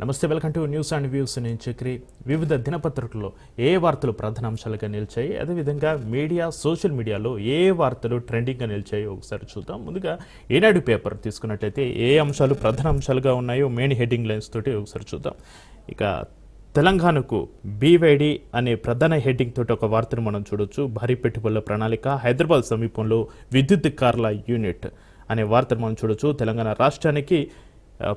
నమస్తే, welcome to news and views. నేను చక్రి. వివిధ దినపత్రికల్లో ఏ వార్తలు ప్రధాన అంశాలుగా నిలిచాయి, అదేవిధంగా మీడియా సోషల్ మీడియాలో ఏ వార్తలు ట్రెండింగ్గా నిలిచాయో ఒకసారి చూద్దాం. ముందుగా ఈనాడు పేపర్ తీసుకున్నట్టయితే ఏ అంశాలు ప్రధాన అంశాలుగా ఉన్నాయో మెయిన్ హెడ్డింగ్ లైన్స్ తోటి ఒకసారి చూద్దాం. ఇక తెలంగాణకు బీవైడి అనే ప్రధాన హెడ్డింగ్ తోటి ఒక వార్తను మనం చూడొచ్చు. భారీ పెట్టుబడుల ప్రణాళిక, హైదరాబాద్ సమీపంలో విద్యుత్ కార్ల యూనిట్ అనే వార్తను మనం చూడొచ్చు. తెలంగాణ రాష్ట్రానికి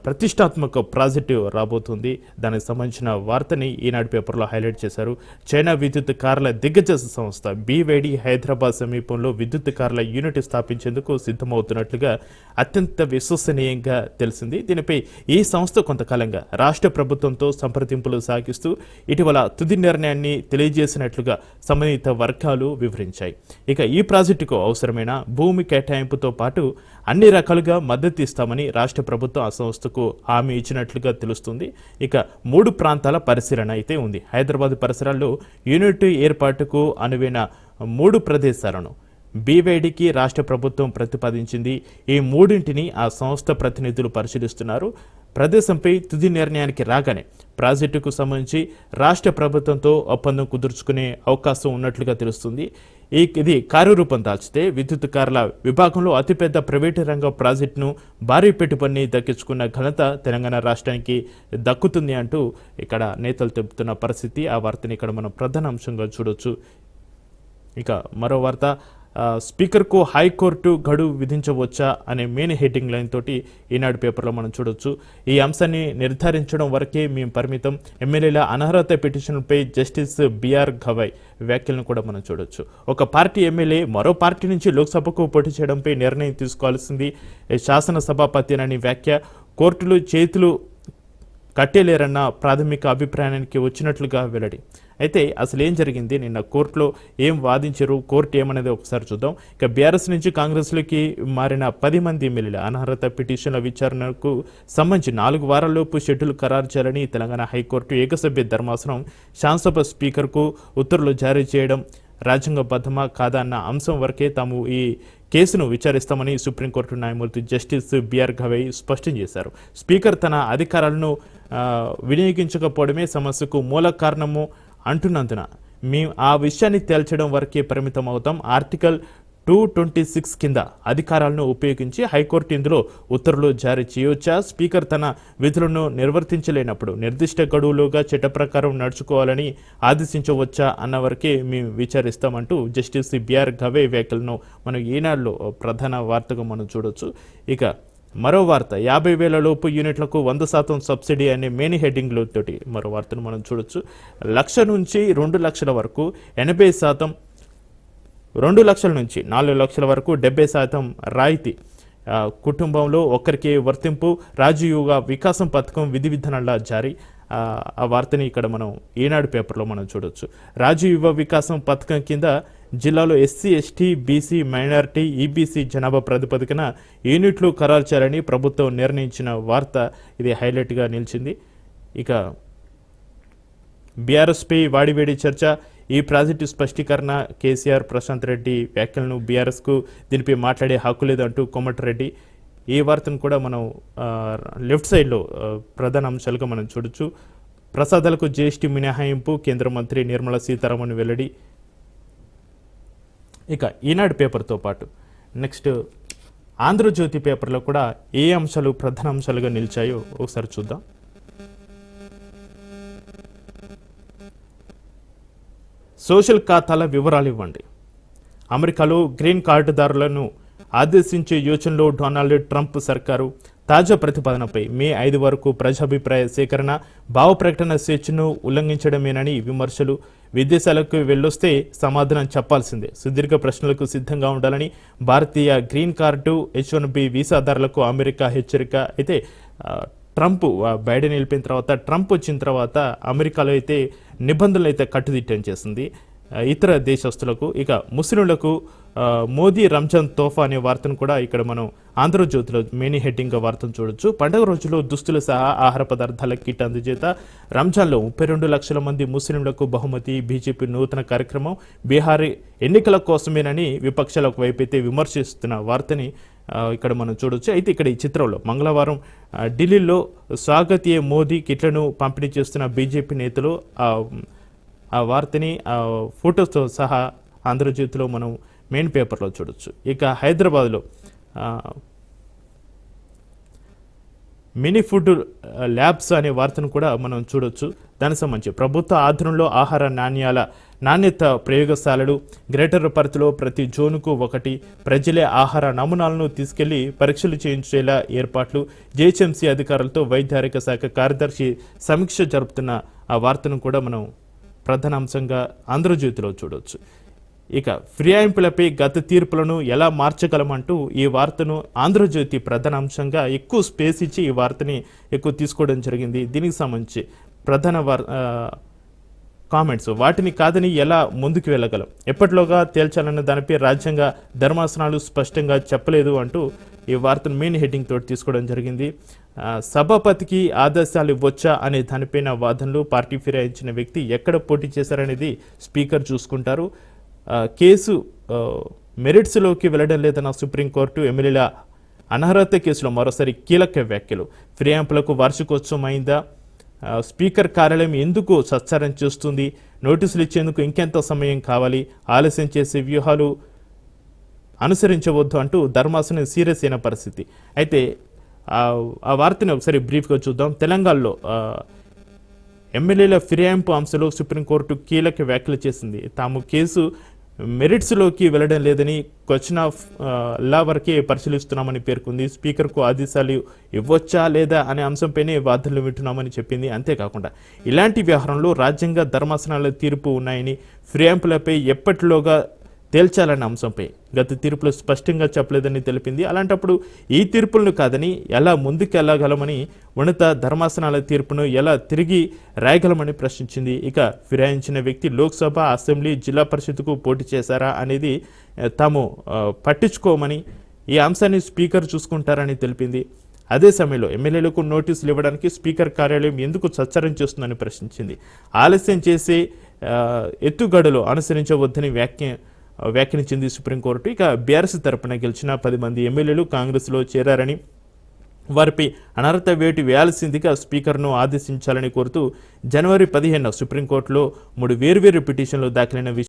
ప్రతిష్టాత్మక ప్రాజెక్టు రాబోతుంది. దానికి సంబంధించిన వార్తని ఈనాడు పేపర్లో హైలైట్ చేశారు. చైనా విద్యుత్ కార్ల దిగ్గజ సంస్థ బీవైడి హైదరాబాద్ సమీపంలో విద్యుత్ కార్ల యూనిట్ స్థాపించేందుకు సిద్ధమవుతున్నట్లుగా అత్యంత విశ్వసనీయంగా తెలిసింది. దీనిపై ఈ సంస్థ కొంతకాలంగా రాష్ట్ర ప్రభుత్వంతో సంప్రదింపులు సాగిస్తూ ఇటీవల తుది నిర్ణయాన్ని తెలియజేసినట్లుగా సంబంధిత వర్గాలు వివరించాయి. ఇక ఈ ప్రాజెక్టుకు అవసరమైన భూమి కేటాయింపుతో పాటు అన్ని రకాలుగా మద్దతు ఇస్తామని రాష్ట్ర ప్రభుత్వం ఆ సంస్థకు హామీ ఇచ్చినట్లుగా తెలుస్తుంది. ఇక 3 ప్రాంతాల పరిశీలన అయితే ఉంది. హైదరాబాద్ పరిసరాల్లో యూనిట్ ఏర్పాటుకు అనువైన 3 ప్రదేశాలను బీవైడికి రాష్ట్ర ప్రభుత్వం ప్రతిపాదించింది. ఈ 3ంటిని ఆ సంస్థ ప్రతినిధులు పరిశీలిస్తున్నారు. ప్రదేశంపై తుది నిర్ణయానికి రాగానే ప్రాజెక్టుకు సంబంధించి రాష్ట్ర ప్రభుత్వంతో ఒప్పందం కుదుర్చుకునే అవకాశం ఉన్నట్లుగా తెలుస్తుంది. ఇది కార్యరూపం దాల్చితే విద్యుత్ కార్ల విభాగంలో అతిపెద్ద ప్రైవేటు రంగ ప్రాజెక్టును భారీ పెట్టుబడిని దక్కించుకున్న ఘనత తెలంగాణ రాష్ట్రానికి దక్కుతుంది అంటూ ఇక్కడ నేతలు చెబుతున్న పరిస్థితి. ఆ వార్తని ఇక్కడ మనం ప్రధాన అంశంగా చూడొచ్చు. ఇక మరో వార్త, స్పీకర్కు హైకోర్టు గడువు విధించవచ్చా అనే మెయిన్ హెడ్డింగ్ లైన్ తోటి ఈనాడు పేపర్లో మనం చూడొచ్చు. ఈ అంశాన్ని నిర్ధారించడం వరకే మేము పరిమితం. ఎమ్మెల్యేల అనర్హత పిటిషన్పై జస్టిస్ బిఆర్ గవాయ్ వ్యాఖ్యలను కూడా మనం చూడొచ్చు. ఒక పార్టీ ఎమ్మెల్యే మరో పార్టీ నుంచి లోక్సభకు పోటీ చేయడంపై నిర్ణయం తీసుకోవాల్సింది శాసనసభాపతినని వ్యాఖ్య. కోర్టులు చేతులు కట్టేలేరన్న ప్రాథమిక అభిప్రాయానికి వచ్చినట్లుగా వెల్లడి. అయితే అసలు ఏం జరిగింది, నిన్న కోర్టులో ఏం వాదించారు, కోర్టు ఏమనేది ఒకసారి చూద్దాం. ఇక బీఆర్ఎస్ నుంచి కాంగ్రెస్లోకి మారిన 10 మంది ఎమ్మెల్యేల అనర్హత పిటిషన్ల విచారణకు సంబంధించి 4 వారాల్లోపు షెడ్యూల్ ఖరారు చేయాలని తెలంగాణ హైకోర్టు ఏకసభ్య ధర్మాసనం శాసనసభ స్పీకర్కు ఉత్తర్వులు జారీ చేయడం రాజ్యాంగబద్ధమా కాదా అన్న అంశం వరకే తాము ఈ కేసును విచారిస్తామని సుప్రీంకోర్టు న్యాయమూర్తి జస్టిస్ బిఆర్ గవాయ్ స్పష్టం చేశారు. స్పీకర్ తన అధికారాలను వినియోగించకపోవడమే సమస్యకు మూల కారణము అంటున్నందున మేము ఆ విషయాన్ని తేల్చడం వరకే పరిమితం అవుతాం. ఆర్టికల్ 226 కింద అధికారాలను ఉపయోగించి హైకోర్టు ఇందులో ఉత్తర్వులు జారీ చేయవచ్చా, స్పీకర్ తన విధులను నిర్వర్తించలేనప్పుడు నిర్దిష్ట గడువులుగా చట్ట ప్రకారం నడుచుకోవాలని ఆదేశించవచ్చా అన్న వరకే మేము విచారిస్తామంటూ జస్టిస్ బిఆర్ గవాయ్ వ్యాఖ్యలను మనం ఈనాడులో ప్రధాన వార్తగా మనం చూడొచ్చు. ఇక మరో వార్త, 50,000 లోపు యూనిట్లకు 100% సబ్సిడీ అనే మెయిన్ హెడ్డింగ్లో తోటి మరో వార్తను మనం చూడొచ్చు. 1,00,000 నుంచి 2 లక్షల వరకు 80%, 2 లక్షల నుంచి 4 లక్షల వరకు 70% రాయితీ, కుటుంబంలో ఒక్కరికి వర్తింపు, రాజీవ్ వికాసం పథకం విధి విధానాల జారీ. ఆ వార్తని ఇక్కడ మనం ఈనాడు పేపర్లో మనం చూడొచ్చు. రాజీవ్ యువ వికాసం పథకం కింద జిల్లాలో SC, ST, BC, minority, EBC జనాభా ప్రాతిపదికన యూనిట్లు ఖరారు చేయాలని ప్రభుత్వం నిర్ణయించిన వార్త ఇది హైలైట్గా నిలిచింది. ఇక బీఆర్ఎస్పై వాడివేడి చర్చ, ఈ ప్రాజెక్టు స్పష్టీకరణ, కేసీఆర్, ప్రశాంత్ రెడ్డి వ్యాఖ్యలను బీఆర్ఎస్కు దీనిపై మాట్లాడే హక్కు లేదంటూ కోమటిరెడ్డి. ఈ వార్తను కూడా మనం లెఫ్ట్ సైడ్లో ప్రధాన అంశాలుగా మనం చూడొచ్చు. ప్రసాదాలకు జీఎస్టీ మినహాయింపు, కేంద్ర మంత్రి నిర్మలా సీతారామన్ వెల్లడి. ఇక ఈనాడు పేపర్తో పాటు నెక్స్ట్ ఆంధ్రజ్యోతి పేపర్లో కూడా ఏ అంశాలు ప్రధాన అంశాలుగా నిలిచాయో ఒకసారి చూద్దాం. సోషల్ ఖాతాల వివరాలు ఇవ్వండి, అమెరికాలో గ్రీన్ కార్డుదారులను ఆదేశించే యోచనలో డొనాల్డ్ ట్రంప్ సర్కారు. తాజా ప్రతిపాదనపై మే 5 వరకు ప్రజాభిప్రాయ సేకరణ, భావ ప్రకటన స్వేచ్ఛను ఉల్లంఘించడమేనని విమర్శలు. విదేశాలకు వెళ్ళొస్తే సమాధానం చెప్పాల్సిందే, సుదీర్ఘ ప్రశ్నలకు సిద్ధంగా ఉండాలని భారతీయ గ్రీన్ కార్డు H1B వీసాదారులకు అమెరికా హెచ్చరిక. అయితే ట్రంప్, బైడెన్ వెళ్ళిపోయిన తర్వాత ట్రంప్ వచ్చిన తర్వాత అమెరికాలో అయితే నిబంధనలు అయితే కట్టుదిట్టం చేసింది ఇతర దేశస్తులకు. ఇక ముస్లింలకు మోదీ రంజాన్ తోఫా అనే వార్తను కూడా ఇక్కడ మనం ఆంధ్రజ్యోతిలో మెయిన్ హెడ్డింగ్గా వార్తను చూడొచ్చు. పండుగ రోజుల్లో దుస్తులు సహా ఆహార పదార్థాల కిట్ అందజేత, రంజాన్లో 32 లక్షల మంది ముస్లింలకు బహుమతి, బీజేపీ నూతన కార్యక్రమం, బీహార్ ఎన్నికల కోసమేనని విపక్షాలకు వైపైతే విమర్శిస్తున్న వార్తని ఇక్కడ మనం చూడొచ్చు. అయితే ఇక్కడ ఈ చిత్రంలో మంగళవారం ఢిల్లీలో స్వాగత్ ఏ మోదీ కిట్లను పంపిణీ చేస్తున్న బీజేపీ నేతలు ఆ వార్తని ఫోటోస్తో సహా ఆంధ్రజ్యోతిలో మనం మెయిన్ పేపర్లో చూడొచ్చు. ఇక హైదరాబాద్లో మినీ ఫుడ్ ల్యాబ్స్ అనే వార్తను కూడా మనం చూడొచ్చు. దానికి సంబంధించి ప్రభుత్వ ఆధీనంలో ఆహార నాణ్యత ప్రయోగశాలలు గ్రేటర్ పరిధిలో ప్రతి జోనుకు ఒకటి, ప్రజలే ఆహార నమూనాలను తీసుకెళ్లి పరీక్షలు చేయించేలా ఏర్పాట్లు, జేహెచ్ఎంసీ అధికారులతో వైద్య ఆరోగ్య శాఖ కార్యదర్శి సమీక్ష జరుపుతున్న ఆ వార్తను కూడా మనం ప్రధాన అంశంగా ఆంధ్రజ్యోతిలో చూడవచ్చు. ఇక ఫిర్యాయింపులపై గత తీర్పులను ఎలా మార్చగలమంటూ ఈ వార్తను ఆంధ్రజ్యోతి ప్రధాన అంశంగా ఎక్కువ స్పేస్ ఇచ్చి ఈ వార్తని ఎక్కువ తీసుకోవడం జరిగింది. దీనికి సంబంధించి ప్రధాన కామెంట్స్ వాటిని కాదని ఎలా ముందుకు వెళ్ళగలం, ఎప్పటిలోగా తేల్చాలన్న దానిపై రాజ్యాంగ ధర్మాసనాలు స్పష్టంగా చెప్పలేదు అంటూ ఈ వార్తను మెయిన్ హెడ్డింగ్ తోటి తీసుకోవడం జరిగింది. సభాపతికి ఆదేశాలు ఇవ్వొచ్చా అనే దానిపైన వాదనలు, పార్టీ ఫిరాయించిన వ్యక్తి ఎక్కడ పోటీ చేశారనేది స్పీకర్ చూసుకుంటారు. కేసు మెరిట్స్లోకి వెళ్లడం లేదన్న సుప్రీంకోర్టు, ఎమ్మెల్యేల అనర్హత కేసులో మరోసారి కీలక వ్యాఖ్యలు, ఫిర్యాయింపులకు వార్షికోత్సవం అయిందా, స్పీకర్ కార్యాలయం ఎందుకు సత్సారం చేస్తుంది, నోటీసులు ఇచ్చేందుకు ఇంకెంత సమయం కావాలి, ఆలస్యం చేసే వ్యూహాలు అనుసరించవద్దు అంటూ ధర్మాసనం సీరియస్ అయిన పరిస్థితి. అయితే ఆ వార్తని ఒకసారి బ్రీఫ్గా చూద్దాం. తెలంగాణలో ఎమ్మెల్యేల ఫిర్యాయింపు అంశంలో సుప్రీంకోర్టు కీలక వ్యాఖ్యలు చేసింది. తాము కేసు మెరిట్స్లోకి వెళ్లడం లేదని క్వశ్చన్ ఆఫ్ లా వరకే పరిశీలిస్తున్నామని పేర్కొంది. స్పీకర్కు ఆదేశాలు ఇవ్వొచ్చా లేదా అనే అంశంపైనే వాదనలు వింటున్నామని చెప్పింది. అంతేకాకుండా ఇలాంటి వ్యవహారంలో రాజ్యాంగ ధర్మాసనాల తీర్పు ఉన్నాయని, ఫిర్యాయింపులపై ఎప్పటిలోగా తేల్చాలన్న అంశంపై గత తీర్పులో స్పష్టంగా చెప్పలేదని తెలిపింది. అలాంటప్పుడు ఈ తీర్పులను కాదని ఎలా ముందుకెళ్లగలమని, ఉన్నత ధర్మాసనాల తీర్పును ఎలా తిరిగి రాయగలమని ప్రశ్నించింది. ఇక ఫిరాయించిన వ్యక్తి లోక్సభ, అసెంబ్లీ, జిల్లా పరిషత్కు పోటీ చేశారా అనేది తాము పట్టించుకోమని, ఈ అంశాన్ని స్పీకర్ చూసుకుంటారని తెలిపింది. అదే సమయంలో ఎమ్మెల్యేలకు నోటీసులు ఇవ్వడానికి స్పీకర్ కార్యాలయం ఎందుకు సత్సరం చేస్తుందని ప్రశ్నించింది. ఆలస్యం చేసే ఎత్తుగడలు అనుసరించవద్దని వ్యాఖ్యానించింది సుప్రీంకోర్టు. ఇక బీఆర్ఎస్ తరపున గెలిచిన 10 మంది ఎమ్మెల్యేలు కాంగ్రెస్లో చేరారని, వారిపై అనర్హత వేటు వేయాల్సిందిగా స్పీకర్ను ఆదేశించాలని కోరుతూ జనవరి 15 సుప్రీంకోర్టులో 3 వేర్వేరు పిటిషన్లు దాఖలైన